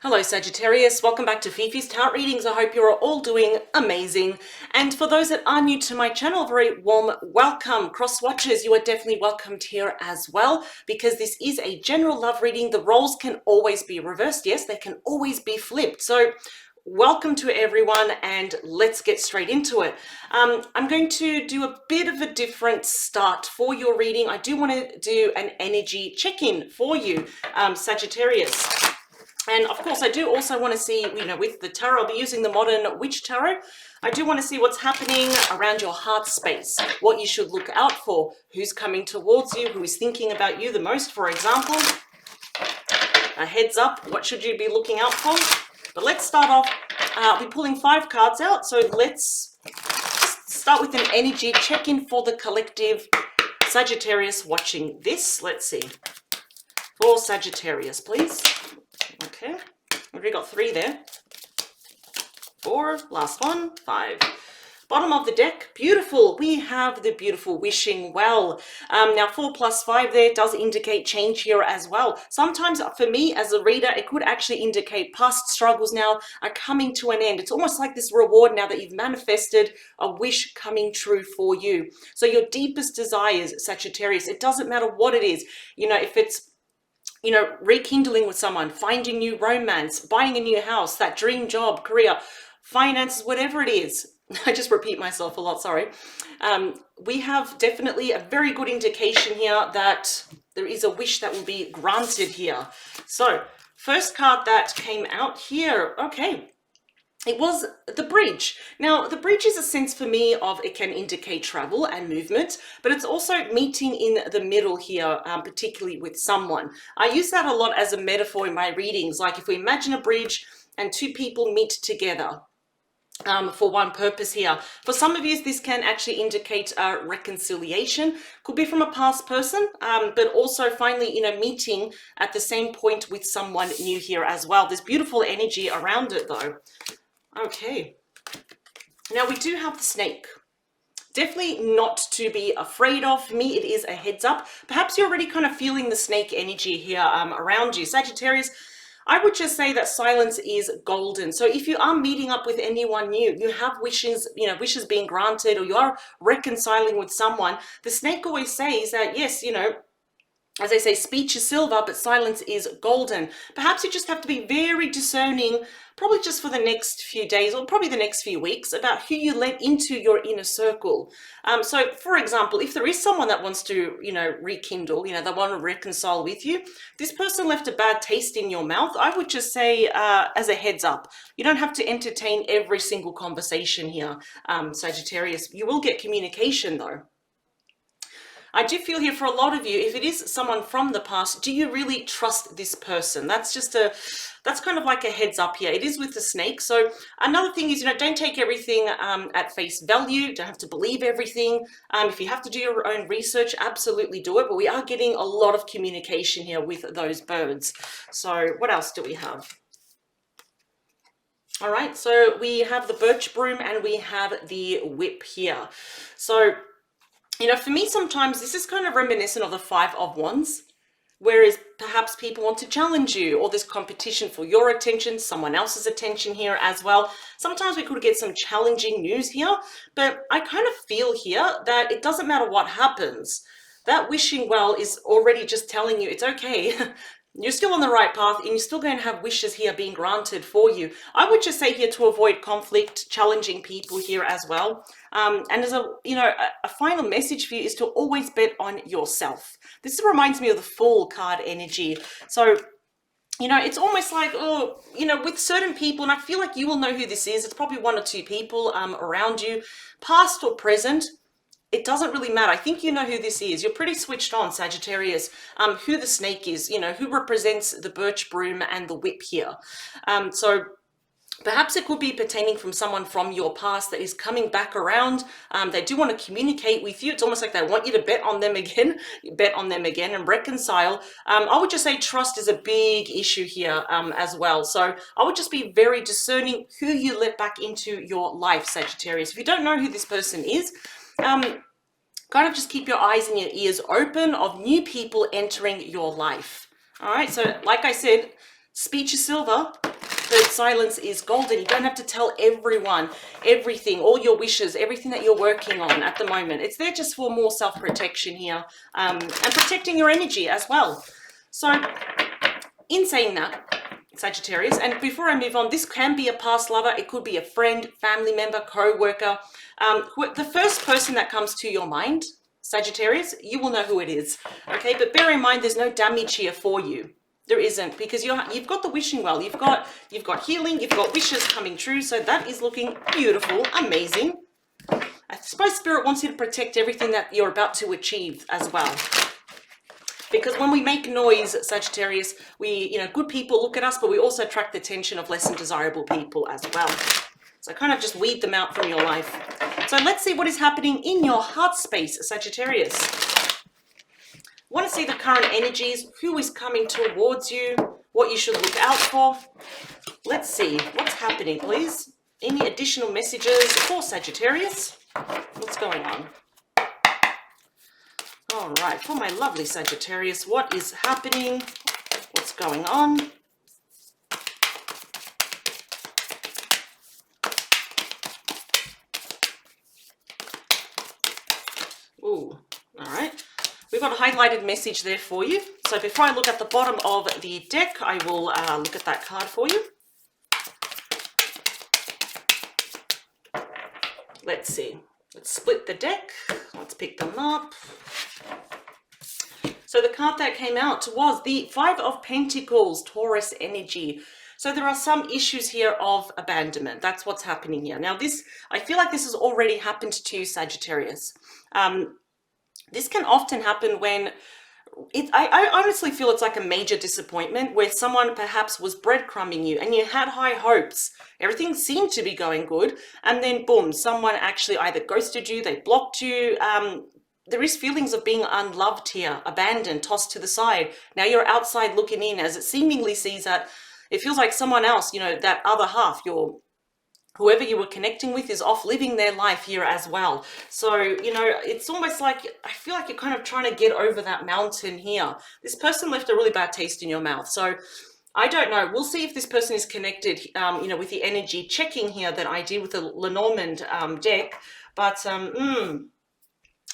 Hello Sagittarius, welcome back to Fifi's Tarot Readings. I hope you're all doing amazing. And for those that are new to my channel, a very warm welcome. Cross watchers, you are definitely welcomed here as well, because this is a general love reading. The roles can always be reversed. Yes, they can always be flipped. So welcome to everyone and let's get straight into it. I'm going to do a bit of a different start for your reading. I do want to do an energy check-in for you, Sagittarius. And of course, I do also want to see, with the tarot, I'll be using the Modern Witch Tarot. I do want to see what's happening around your heart space, what you should look out for, who's coming towards you, who is thinking about you the most, for example. A heads up, what should you be looking out for? But let's start off, I'll be pulling 5 cards out. So let's start with an energy check-in for the collective Sagittarius watching this. Let's see. For Sagittarius, please. Okay, we've already got 3 there. 4, last one, 5. Bottom of the deck, beautiful. We have the beautiful wishing well. Now 4 plus 5 there does indicate change here as well. Sometimes for me as a reader, it could actually indicate past struggles now are coming to an end. It's almost like this reward now that you've manifested a wish coming true for you. So your deepest desires, Sagittarius, it doesn't matter what it is. If it's rekindling with someone, finding new romance, buying a new house, that dream job, career, finances, whatever it is. I just repeat myself a lot, sorry. We have definitely a very good indication here that there is a wish that will be granted here. So, first card that came out here, okay. It was the bridge. Now, the bridge is a sense for me of it can indicate travel and movement, but it's also meeting in the middle here, particularly with someone. I use that a lot as a metaphor in my readings. Like if we imagine a bridge and 2 people meet together for one purpose here. For some of you, this can actually indicate reconciliation. Could be from a past person, but also finally, meeting at the same point with someone new here as well. There's beautiful energy around it though. Okay, now we do have the snake. Definitely not to be afraid of. For me, it is a heads up. Perhaps you're already kind of feeling the snake energy here around you. Sagittarius, I would just say that silence is golden. So if you are meeting up with anyone new, you have wishes, wishes being granted, or you are reconciling with someone, the snake always says that, yes, as they say, speech is silver, but silence is golden. Perhaps you just have to be very discerning, probably just for the next few days or probably the next few weeks, about who you let into your inner circle. So, for example, if there is someone that wants to, rekindle, they want to reconcile with you, this person left a bad taste in your mouth, I would just say as a heads up, you don't have to entertain every single conversation here, Sagittarius. You will get communication though. I do feel here for a lot of you, if it is someone from the past, do you really trust this person? That's kind of like a heads up here. It is with the snake. So another thing is, don't take everything at face value. Don't have to believe everything. If you have to do your own research, absolutely do it. But we are getting a lot of communication here with those birds. So what else do we have? All right, so we have the birch broom and we have the whip here. So for me, sometimes this is kind of reminiscent of the 5 of Wands, whereas perhaps people want to challenge you, or there's competition for your attention, someone else's attention here as well. Sometimes we could get some challenging news here, but I kind of feel here that it doesn't matter what happens. That wishing well is already just telling you it's okay. You're still on the right path and you're still going to have wishes here being granted for you. I would just say here to avoid conflict, challenging people here as well. And as a final message for you is to always bet on yourself. This reminds me of the Fool card energy. So, it's almost like, with certain people, and I feel like you will know who this is. It's probably 1 or 2 people around you, past or present. It doesn't really matter. I think you know who this is. You're pretty switched on, Sagittarius, who the snake is, who represents the birch broom and the whip here. So perhaps it could be pertaining from someone from your past that is coming back around. They do want to communicate with you. It's almost like they want you to bet on them again, and reconcile. I would just say trust is a big issue here as well. So I would just be very discerning who you let back into your life, Sagittarius. If you don't know who this person is, kind of just keep your eyes and your ears open of new people entering your life. All right, so like I said, speech is silver, but silence is golden. You don't have to tell everyone everything, all your wishes, everything that you're working on at the moment. It's there just for more self-protection here, and protecting your energy as well. So in saying that, Sagittarius, and before I move on, this can be a past lover. It could be a friend, family member, co-worker. The first person that comes to your mind, Sagittarius, you will know who it is. Okay, but bear in mind, there's no damage here for you. There isn't, because you've got the wishing well. You've got healing. You've got wishes coming true. So that is looking beautiful, amazing. I suppose Spirit wants you to protect everything that you're about to achieve as well. Because when we make noise, Sagittarius, good people look at us, but we also attract the attention of less than desirable people as well. So kind of just weed them out from your life. So let's see what is happening in your heart space, Sagittarius. Want to see the current energies, who is coming towards you, what you should look out for. Let's see what's happening, please. Any additional messages for Sagittarius? What's going on? All right, for my lovely Sagittarius, what is happening? What's going on? Ooh, all right. We've got a highlighted message there for you. So before I look at the bottom of the deck, I will look at that card for you. Let's see. Let's split the deck. Let's pick them up. So the card that came out was the Five of Pentacles, Taurus energy. So there are some issues here of abandonment. That's what's happening here. Now I feel like this has already happened to Sagittarius. This can often happen when I honestly feel it's like a major disappointment where someone perhaps was breadcrumbing you and you had high hopes. Everything seemed to be going good. And then boom, someone actually either ghosted you, they blocked you. There is feelings of being unloved here, abandoned, tossed to the side. Now you're outside looking in as it seemingly sees that it feels like someone else, that other half, whoever you were connecting with is off living their life here as well. So, it's almost like, I feel like you're kind of trying to get over that mountain here. This person left a really bad taste in your mouth. So I don't know. We'll see if this person is connected, with the energy checking here that I did with the Lenormand deck. But,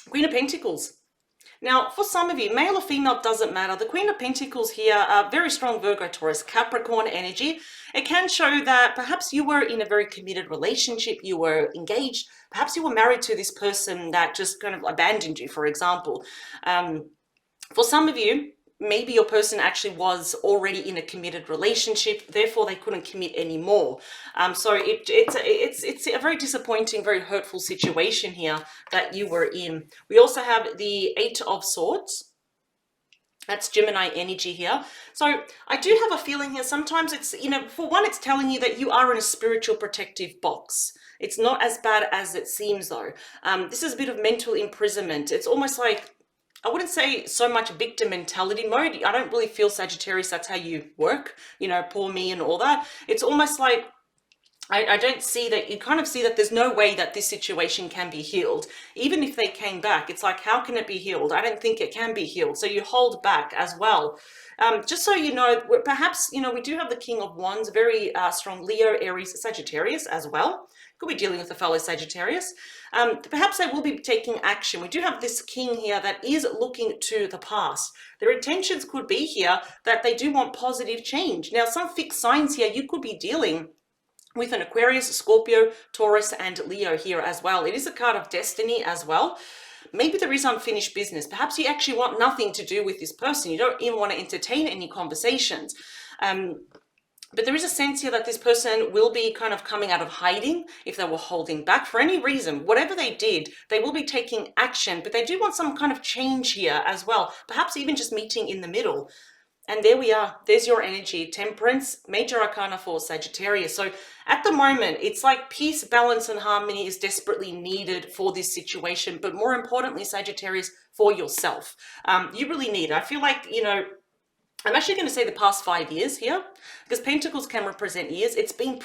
Queen of Pentacles. Now, for some of you, male or female doesn't matter. The Queen of Pentacles here, very strong Virgo, Taurus, Capricorn energy. It can show that perhaps you were in a very committed relationship, you were engaged, perhaps you were married to this person that just kind of abandoned you, for example. For some of you, maybe your person actually was already in a committed relationship, therefore they couldn't commit anymore. So it's a very disappointing, very hurtful situation here that you were in. We also have the Eight of Swords. That's Gemini energy here. So I do have a feeling here, sometimes it's, for one, it's telling you that you are in a spiritual protective box. It's not as bad as it seems though. This is a bit of mental imprisonment. It's almost like, I wouldn't say so much victim mentality mode. I don't really feel, Sagittarius, that's how you work, poor me and all that. It's almost like, I don't see that, you kind of see that there's no way that this situation can be healed. Even if they came back, it's like, how can it be healed? I don't think it can be healed. So you hold back as well. Just so you know, perhaps, we do have the King of Wands, very strong Leo, Aries, Sagittarius as well. Could be dealing with a fellow Sagittarius. Perhaps they will be taking action. We do have this king here that is looking to the past. Their intentions could be here that they do want positive change. Now, some fixed signs here, you could be dealing with an Aquarius, Scorpio, Taurus, and Leo here as well. It is a card of destiny as well. Maybe there is unfinished business. Perhaps you actually want nothing to do with this person. You don't even want to entertain any conversations. But there is a sense here that this person will be kind of coming out of hiding if they were holding back for any reason. Whatever they did, they will be taking action, but they do want some kind of change here as well. Perhaps even just meeting in the middle. And there we are. There's your energy. Temperance, major arcana for Sagittarius. So at the moment, it's like peace, balance, and harmony is desperately needed for this situation. But more importantly, Sagittarius, for yourself. You really need it. I feel like, I'm actually going to say the past 5 years here, because Pentacles can represent years. It's been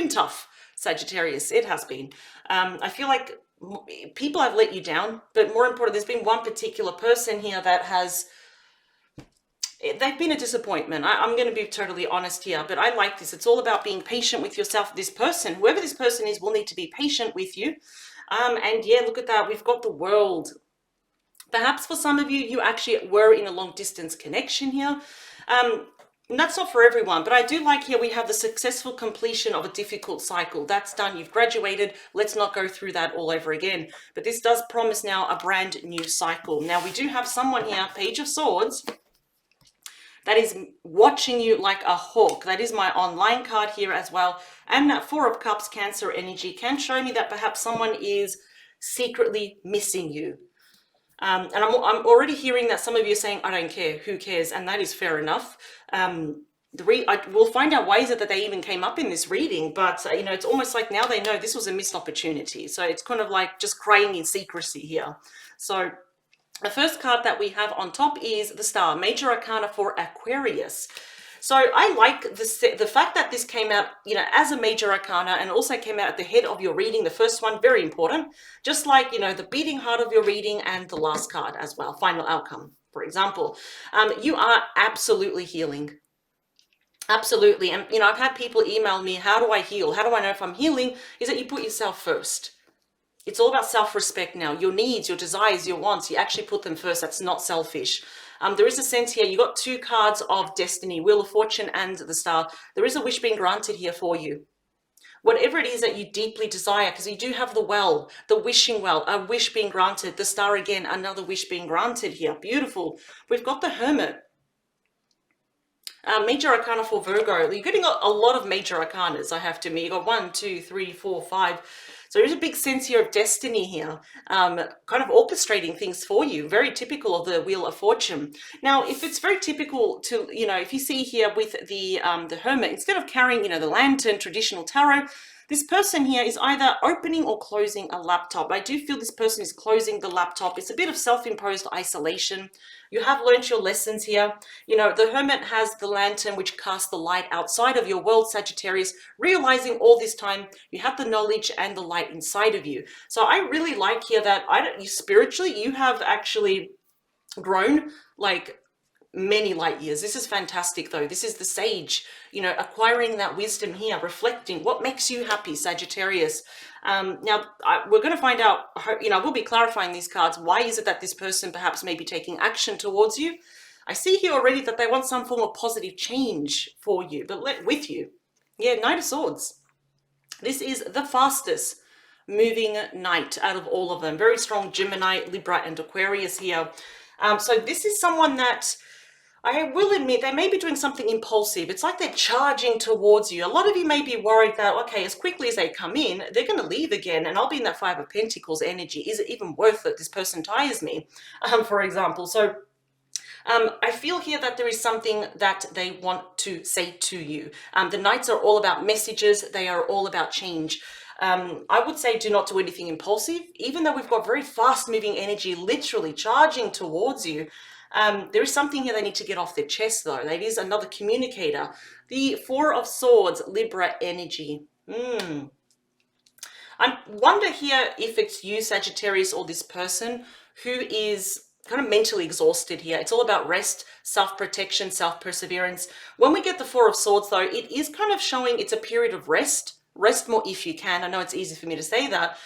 tough, Sagittarius. It has been. I feel like people have let you down, but more important, there's been one particular person here that has They've been a disappointment. I'm going to be totally honest here, but I like this. It's all about being patient with yourself. This person, whoever this person is, will need to be patient with you. And yeah, look at that. We've got the World. Perhaps for some of you, you actually were in a long distance connection here. And that's not for everyone, but I do like here we have the successful completion of a difficult cycle. That's done. You've graduated. Let's not go through that all over again. But this does promise now a brand new cycle. Now, we do have someone here, Page of Swords, that is watching you like a hawk. That is my online card here as well. And that Four of Cups, Cancer energy, can show me that perhaps someone is secretly missing you. And I'm already hearing that some of you are saying, I don't care, who cares? And that is fair enough. We'll find out why is it that they even came up in this reading, but you know, it's almost like now they know this was a missed opportunity. So it's kind of like just crying in secrecy here. So the first card that we have on top is the Star, Major Arcana for Aquarius. So I like the fact that this came out, you know, as a major arcana, and also came out at the head of your reading. The first one, very important, just like, you know, the beating heart of your reading, and the last card as well, final outcome, for example. You are absolutely healing. Absolutely. And, you know, I've had people email me, how do I heal? How do I know if I'm healing? Is that you put yourself first. It's all about self-respect now. Your needs, your desires, your wants, you actually put them first. That's not selfish. There is a sense here, you got two cards of destiny, Wheel of Fortune and the Star. There is a wish being granted here for you. Whatever it is that you deeply desire, because you do have the well, the wishing well, a wish being granted. The Star again, another wish being granted here. Beautiful. We've got the Hermit. Major Arcana for Virgo. You're getting a lot of major arcanas, I have to admit. You got 1, 2, 3, 4, 5. So there's a big sense here of destiny here, kind of orchestrating things for you. Very typical of the Wheel of Fortune. Now, if it's very typical to, you know, if you see here with the Hermit, instead of carrying, you know, the lantern, traditional tarot, this person here is either opening or closing a laptop. I do feel this person is closing the laptop. It's a bit of self-imposed isolation. You have learned your lessons here. You know, the Hermit has the lantern which casts the light outside of your world, Sagittarius, realizing all this time you have the knowledge and the light inside of you. So I really like here that spiritually, you have actually grown like many light years. This is fantastic though. This is the Sage, you know, acquiring that wisdom here, reflecting what makes you happy, Sagittarius. Now, we're going to find out, you know, we'll be clarifying these cards. Why is it that this person perhaps may be taking action towards you? I see here already that they want some form of positive change for you, but with you. Yeah, Knight of Swords. This is the fastest moving knight out of all of them. Very strong Gemini, Libra, and Aquarius here. So this is someone that, I will admit, they may be doing something impulsive. It's like they're charging towards you. A lot of you may be worried that, okay, as quickly as they come in, they're going to leave again, and I'll be in that Five of Pentacles energy. Is it even worth it? This person tires me, for example. So I feel here that there is something that they want to say to you. The Knights are all about messages. They are all about change. I would say do not do anything impulsive, even though we've got very fast moving energy literally charging towards you. There is something here they need to get off their chest though. That is another communicator. The Four of Swords, Libra energy. I wonder here if it's you, Sagittarius, or this person who is kind of mentally exhausted here. It's all about rest, self-protection, self-perseverance. When we get the Four of Swords though, it is kind of showing it's a period of rest. Rest more if you can. I know it's easy for me to say that,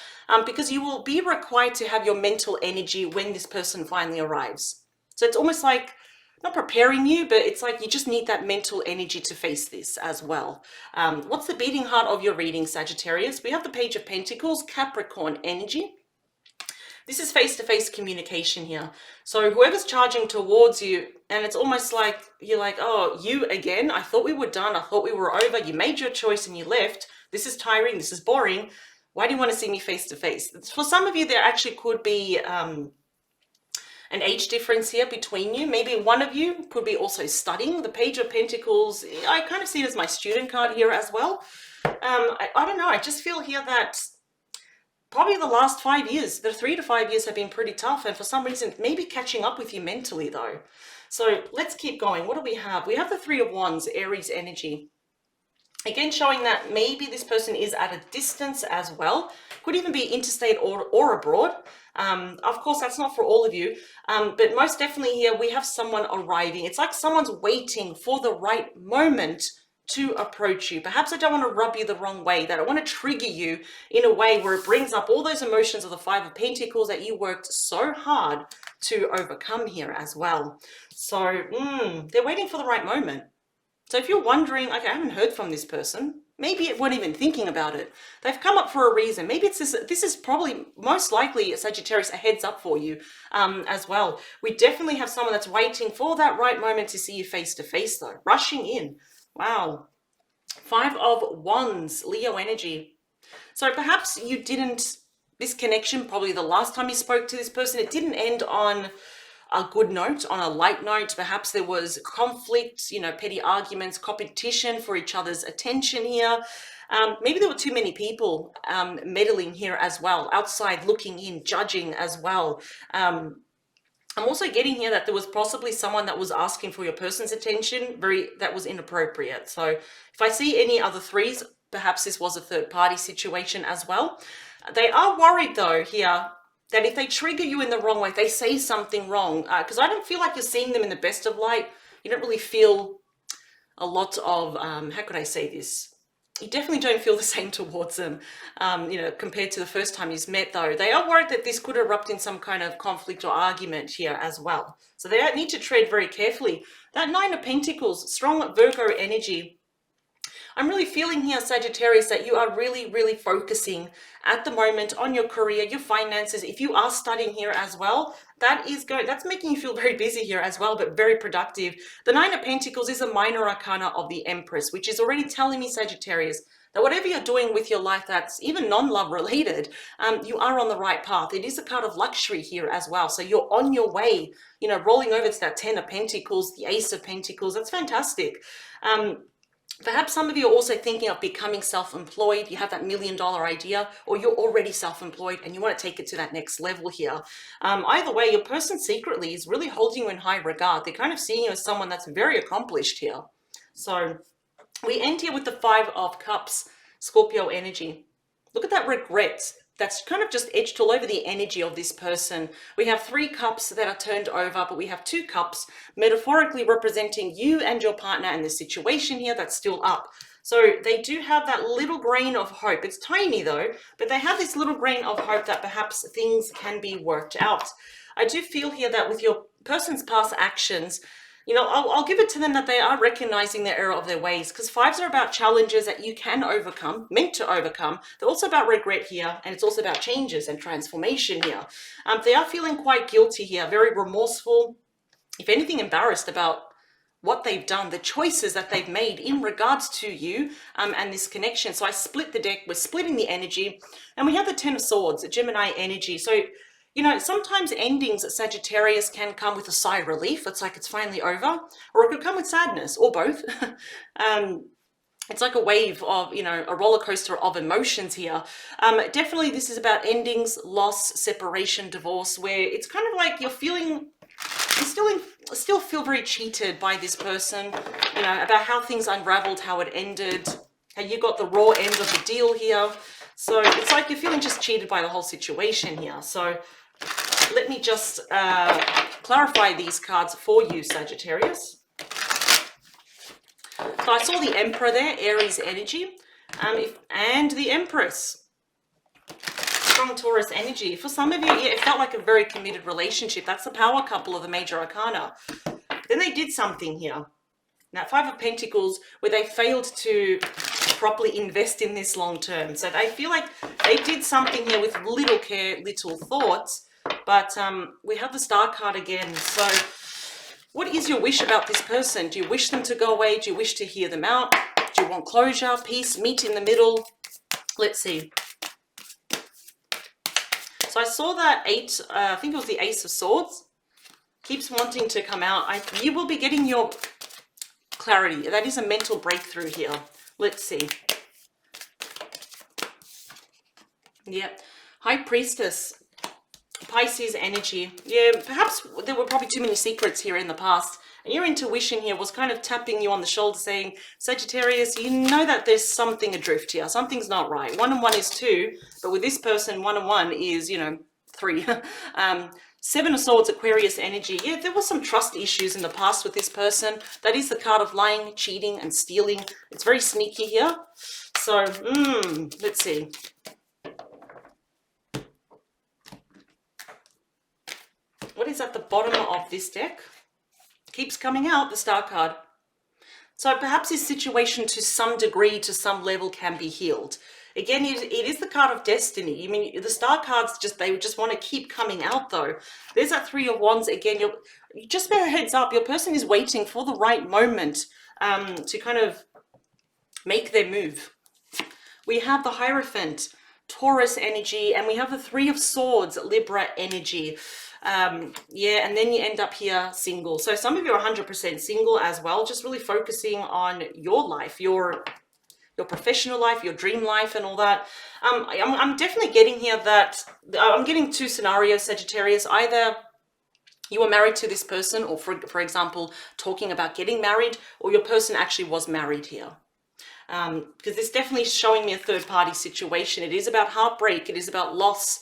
because you will be required to have your mental energy when this person finally arrives. So it's almost like, not preparing you, but it's like you just need that mental energy to face this as well. What's the beating heart of your reading, Sagittarius? We have the Page of Pentacles, Capricorn energy. This is face-to-face communication here. So whoever's charging towards you, and it's almost like you're like, oh, you again? I thought we were done. I thought we were over. You made your choice and you left. This is tiring. This is boring. Why do you want to see me face-to-face? For some of you, there actually could be an age difference here between you. Maybe one of you could be also studying. The Page of Pentacles, I kind of see it as my student card here as well. I don't know. I just feel here that probably the last 5 years, the 3 to 5 years have been pretty tough. And for some reason, maybe catching up with you mentally though. So let's keep going. What do we have? We have the Three of Wands, Aries energy. Again, showing that maybe this person is at a distance as well. Could even be interstate or abroad. Of course, that's not for all of you, but most definitely here we have someone arriving. It's like someone's waiting for the right moment to approach you. Perhaps I don't want to rub you the wrong way, that I want to trigger you in a way where it brings up all those emotions of the Five of Pentacles that you worked so hard to overcome here as well. So they're waiting for the right moment. So if you're wondering, okay, I haven't heard from this person, maybe it weren't even thinking about it. They've come up for a reason. Maybe it's this is probably most likely, Sagittarius, a heads up for you as well. We definitely have someone that's waiting for that right moment to see you face to face though, rushing in. Wow. Five of Wands, Leo energy. So perhaps you didn't, this connection, probably the last time you spoke to this person, it didn't end on a good note, on a light note. Perhaps there was conflict, you know, petty arguments, competition for each other's attention here. Maybe there were too many people meddling here as well, outside looking in, judging as well. I'm also getting here that there was possibly someone that was asking for your person's attention, that was inappropriate. So if I see any other threes, perhaps this was a third party situation as well. They are worried though here that if they trigger you in the wrong way, if they say something wrong, because I don't feel like you're seeing them in the best of light. You don't really feel a lot of, how could I say this? You definitely don't feel the same towards them, you know, compared to the first time you've met though. They are worried that this could erupt in some kind of conflict or argument here as well. So they need to tread very carefully. That Nine of Pentacles, strong Virgo energy. I'm really feeling here, Sagittarius, that you are really, really focusing at the moment on your career, your finances. If you are studying here as well, that's making you feel very busy here as well, but very productive. The Nine of Pentacles is a minor arcana of the Empress, which is already telling me, Sagittarius, that whatever you're doing with your life that's even non-love related, you are on the right path. It is a card of luxury here as well. So you're on your way, you know, rolling over to that Ten of Pentacles, the Ace of Pentacles. That's fantastic. Perhaps some of you are also thinking of becoming self-employed. You have that $1 million idea, or you're already self-employed and you want to take it to that next level here. Either way, your person secretly is really holding you in high regard. They're kind of seeing you as someone that's very accomplished here. So we end here with the Five of Cups, Scorpio energy. Look at that regret. That's kind of just etched all over the energy of this person. We have 3 cups that are turned over, but we have 2 cups metaphorically representing you and your partner and the situation here that's still up. So they do have that little grain of hope. It's tiny though, but they have this little grain of hope that perhaps things can be worked out. I do feel here that with your person's past actions, you know, I'll give it to them that they are recognizing the error of their ways, because fives are about challenges that you can overcome, meant to overcome. They're also about regret here, and it's also about changes and transformation here. They are feeling quite guilty here, very remorseful, if anything embarrassed about what they've done, the choices that they've made in regards to you and this connection. So I split the deck, we're splitting the energy, and we have the Ten of Swords, Gemini energy. So you know, sometimes endings at Sagittarius can come with a sigh of relief. It's like it's finally over, or it could come with sadness, or both. It's like a wave of, you know, a roller coaster of emotions here. Definitely this is about endings, loss, separation, divorce, where it's kind of like you're feeling, still feel very cheated by this person, you know, about how things unraveled, how it ended, how you got the raw end of the deal here. So it's like you're feeling just cheated by the whole situation here. So let me just clarify these cards for you, Sagittarius. So I saw the Emperor there, Aries energy, and the Empress, strong Taurus energy. For some of you, yeah, it felt like a very committed relationship. That's the power couple of the major arcana. Then they did something here. Now, Five of Pentacles, where they failed to properly invest in this long term. So they feel like they did something here with little care, little thoughts. But we have the Star card again. So what is your wish about this person? Do you wish them to go away? Do you wish to hear them out? Do you want closure, peace, meet in the middle? Let's see. So I saw that I think it was the Ace of Swords. Keeps wanting to come out. You will be getting your clarity. That is a mental breakthrough here. Let's see. Yeah. High Priestess. Pisces energy. Yeah, perhaps there were probably too many secrets here in the past, And your intuition here was kind of tapping you on the shoulder saying, Sagittarius, you know that there's something adrift here. Something's not right. 1 and 1 is 2, but with this person, 1 and 1 is, you know, 3. 7 of Swords, Aquarius energy. Yeah, there was some trust issues in the past with this person. That is the card of lying, cheating, and stealing. It's very sneaky here. So, let's see. What is at the bottom of this deck? Keeps coming out, the Star card. So perhaps this situation to some degree, to some level, can be healed. Again, it is the card of destiny. I mean, the Star cards, they just want to keep coming out, though. There's that 3 of Wands. Again, you just bear a heads up. Your person is waiting for the right moment to kind of make their move. We have the Hierophant, Taurus energy, and we have the 3 of Swords, Libra energy. Yeah, and then you end up here single. So some of you are 100% single as well, just really focusing on your life, your professional life, your dream life, and all that. I'm definitely getting here that I'm getting 2 scenarios, Sagittarius. Either you were married to this person, or for example, talking about getting married, or your person actually was married here. Because it's definitely showing me a third-party situation. It is about heartbreak. It is about loss.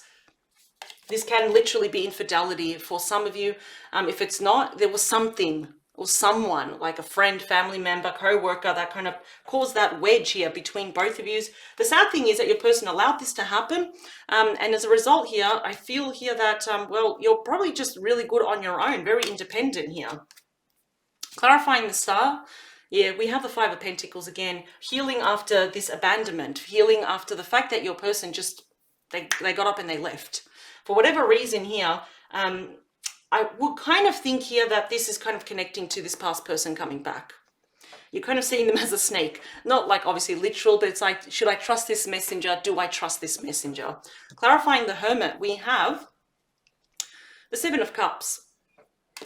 This can literally be infidelity for some of you. If it's not, there was something or someone, like a friend, family member, co-worker, that kind of caused that wedge here between both of you. The sad thing is that your person allowed this to happen. And as a result here, I feel here that, well, you're probably just really good on your own, very independent here. Clarifying the Star. Yeah, we have the 5 of Pentacles again. Healing after this abandonment. Healing after the fact that your person just, they got up and they left. For whatever reason here, I would kind of think here that this is kind of connecting to this past person coming back. You're kind of seeing them as a snake. Not like obviously literal, but it's like, should I trust this messenger? Do I trust this messenger? Clarifying the Hermit, we have the 7 of Cups.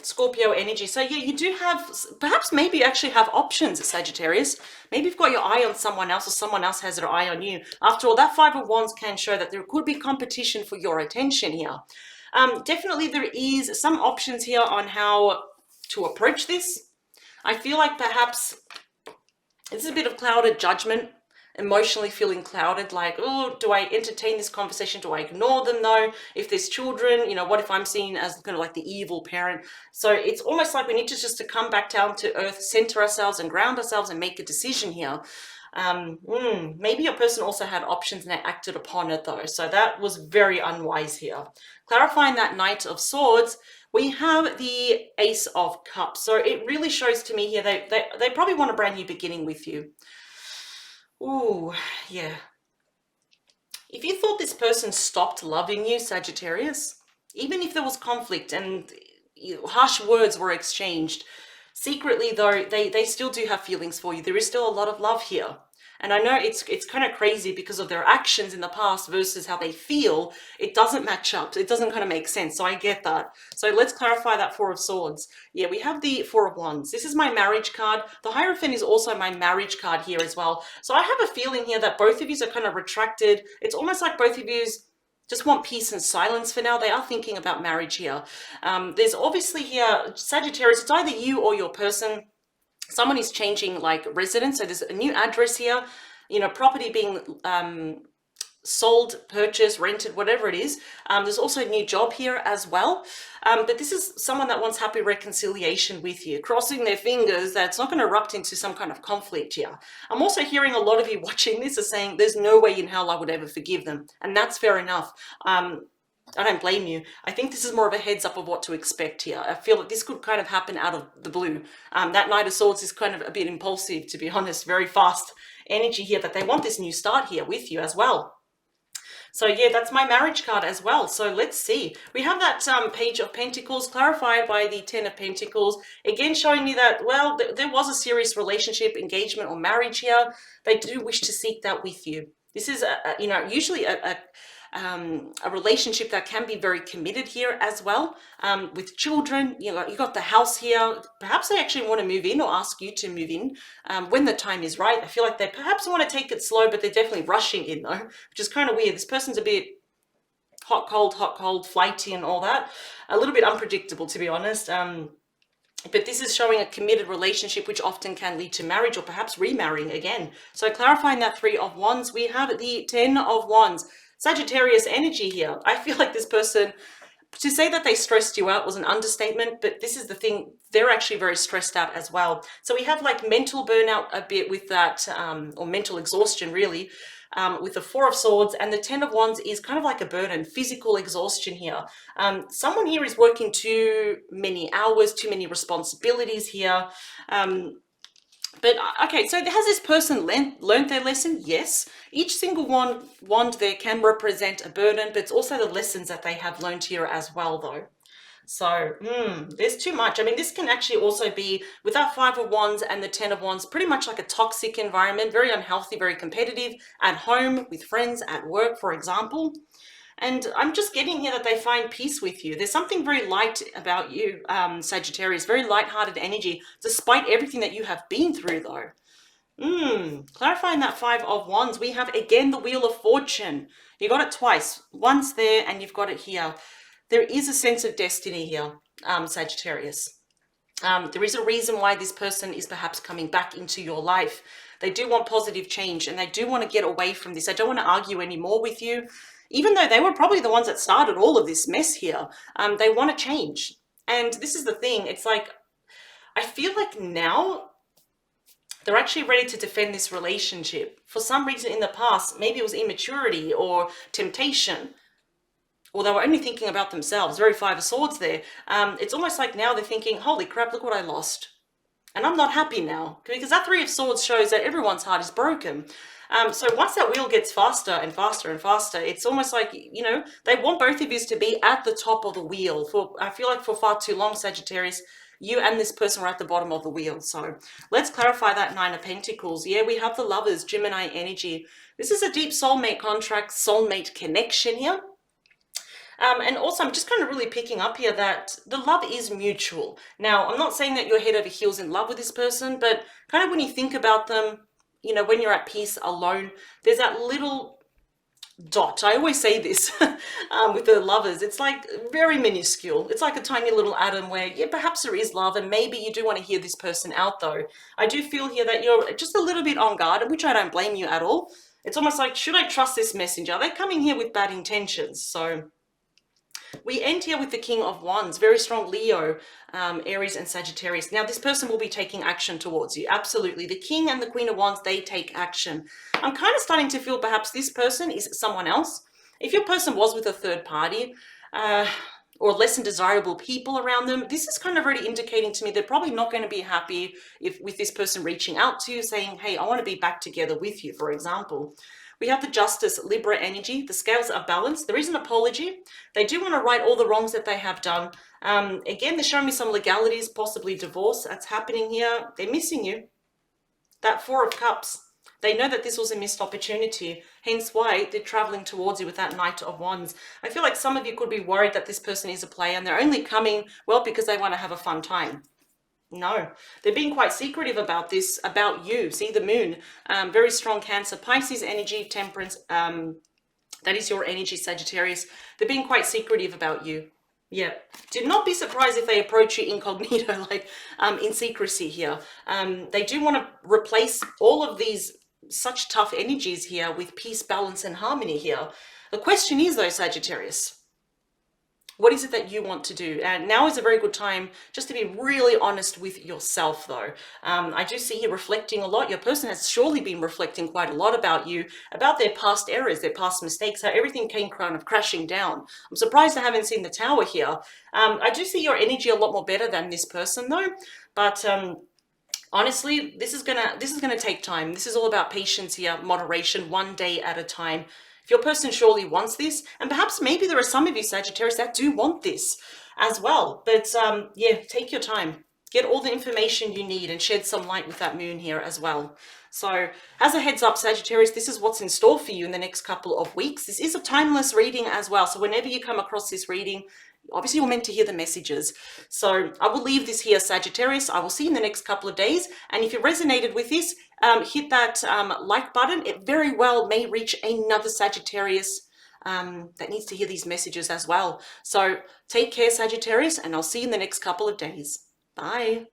Scorpio energy. So yeah, you do have, perhaps maybe you actually have options, Sagittarius. Maybe you've got your eye on someone else, or someone else has their eye on you. After all, that 5 of Wands can show that there could be competition for your attention here. Definitely there is some options here on how to approach this. I feel like perhaps this is a bit of clouded judgment, emotionally feeling clouded, like, oh, do I entertain this conversation? Do I ignore them though? If there's children, you know, what if I'm seen as kind of like the evil parent? So it's almost like we need to just to come back down to earth, center ourselves and ground ourselves and make a decision here. Maybe your person also had options and they acted upon it though. So that was very unwise here. Clarifying that Knight of Swords, we have the Ace of Cups. So it really shows to me here they probably want a brand new beginning with you. Ooh, yeah. If you thought this person stopped loving you, Sagittarius, even if there was conflict and harsh words were exchanged, secretly though, they still do have feelings for you. There is still a lot of love here. And I know it's kind of crazy because of their actions in the past versus how they feel. It doesn't match up. It doesn't kind of make sense. So I get that. So let's clarify that 4 of Swords. Yeah, we have the 4 of Wands. This is my marriage card. The Hierophant is also my marriage card here as well. So I have a feeling here that both of you are kind of retracted. It's almost like both of you just want peace and silence for now. They are thinking about marriage here. There's obviously here, Sagittarius, it's either you or your person. Someone is changing like residence. So there's a new address here, you know, property being sold, purchased, rented, whatever it is. There's also a new job here as well. But this is someone that wants happy reconciliation with you, crossing their fingers that it's not going to erupt into some kind of conflict here. I'm also hearing a lot of you watching this are saying there's no way in hell I would ever forgive them. And that's fair enough. I don't blame you. I think this is more of a heads up of what to expect here. I feel that this could kind of happen out of the blue. That Knight of Swords is kind of a bit impulsive, to be honest, very fast energy here, that they want this new start here with you as well. So yeah, that's my marriage card as well. So let's see. We have that Page of Pentacles clarified by the 10 of Pentacles. Again, showing me that, well, there was a serious relationship, engagement, or marriage here. They do wish to seek that with you. This is, you know, usually a relationship that can be very committed here as well, with children. You know, you got the house here. Perhaps they actually want to move in or ask you to move in when the time is right. I feel like they perhaps want to take it slow, but they're definitely rushing in though, which is kind of weird. This person's a bit hot, cold, flighty and all that. A little bit unpredictable, to be honest. But this is showing a committed relationship, which often can lead to marriage or perhaps remarrying again. So clarifying that Three of Wands, we have the Ten of Wands. Sagittarius energy here. I feel like this person, to say that they stressed you out was an understatement, but this is the thing, they're actually very stressed out as well. So we have like mental burnout a bit with that, or mental exhaustion really, with the Four of Swords, and the Ten of Wands is kind of like a burden, physical exhaustion here. Someone here is working too many hours, too many responsibilities here. But okay, so has this person learned their lesson? Yes. Each single wand there can represent a burden, but it's also the lessons that they have learned here as well, though. So there's too much. I mean, this can actually also be, with that Five of Wands and the Ten of Wands, pretty much like a toxic environment, very unhealthy, very competitive, at home, with friends, at work, for example. And I'm just getting here that they find peace with you. There's something very light about you, Sagittarius, very light-hearted energy, despite everything that you have been through, though. Clarifying that Five of Wands, we have again the Wheel of Fortune. You got it twice, once there and you've got it here. There is a sense of destiny here, Sagittarius. There is a reason why this person is perhaps coming back into your life. They do want positive change and they do want to get away from this. They don't want to argue anymore with you, even though they were probably the ones that started all of this mess here. They want to change. And this is the thing. It's like, I feel like now they're actually ready to defend this relationship. For some reason in the past, maybe it was immaturity or temptation, or they were only thinking about themselves. Very Five of Swords there. It's almost like now they're thinking, holy crap, look what I lost. And I'm not happy now. Because that Three of Swords shows that everyone's heart is broken. So once that wheel gets faster and faster and faster, it's almost like, you know, they want both of you to be at the top of the wheel. I feel like for far too long, Sagittarius, you and this person were at the bottom of the wheel. So let's clarify that Nine of Pentacles. Yeah, we have the Lovers, Gemini energy. This is a deep soulmate contract, soulmate connection here. And also, I'm just kind of really picking up here that the love is mutual. Now, I'm not saying that you're head over heels in love with this person, but kind of when you think about them, you know, when you're at peace alone, there's that little dot. I always say this with the Lovers. It's like very minuscule. It's like a tiny little atom where, yeah, perhaps there is love, and maybe you do want to hear this person out, though. I do feel here that you're just a little bit on guard, which I don't blame you at all. It's almost like, should I trust this messenger? They're coming here with bad intentions, so... We end here with the King of Wands, very strong Leo, Aries and Sagittarius. Now, this person will be taking action towards you. Absolutely. The King and the Queen of Wands, they take action. I'm kind of starting to feel perhaps this person is someone else. If your person was with a third party, or less than desirable people around them, this is kind of already indicating to me they're probably not going to be happy with this person reaching out to you, saying, hey, I want to be back together with you, for example. We have the Justice, Libra energy. The scales are balanced. There is an apology. They do want to right all the wrongs that they have done. Again, they're showing me some legalities, possibly divorce. That's happening here. They're missing you. That Four of Cups. They know that this was a missed opportunity, hence why they're traveling towards you with that Knight of Wands. I feel like some of you could be worried that this person is a player and they're only coming, well, because they want to have a fun time. No, they're being quite secretive about this, about you. See the Moon, very strong Cancer, Pisces energy, Temperance, that is your energy, Sagittarius. They're being quite secretive about you. Yeah, do not be surprised if they approach you incognito, like in secrecy here. They do want to replace all of these such tough energies here with peace, balance, and harmony here. The question is, though, Sagittarius, what is it that you want to do? And now is a very good time just to be really honest with yourself, though. I do see you reflecting a lot. Your person has surely been reflecting quite a lot about you, about their past errors, their past mistakes, how everything came kind of crashing down. I'm surprised I haven't seen the Tower here. I do see your energy a lot more better than this person, though. But honestly, this is gonna take time. This is all about patience here, moderation, one day at a time. If your person surely wants this, and perhaps maybe there are some of you, Sagittarius, that do want this as well. But yeah, take your time. Get all the information you need and shed some light with that Moon here as well. So as a heads up, Sagittarius, this is what's in store for you in the next couple of weeks. This is a timeless reading as well. So whenever you come across this reading, obviously you're meant to hear the messages. So I will leave this here, Sagittarius. I will see you in the next couple of days. And if you resonated with this, hit that like button. It very well may reach another Sagittarius that needs to hear these messages as well. So take care, Sagittarius, and I'll see you in the next couple of days. Bye.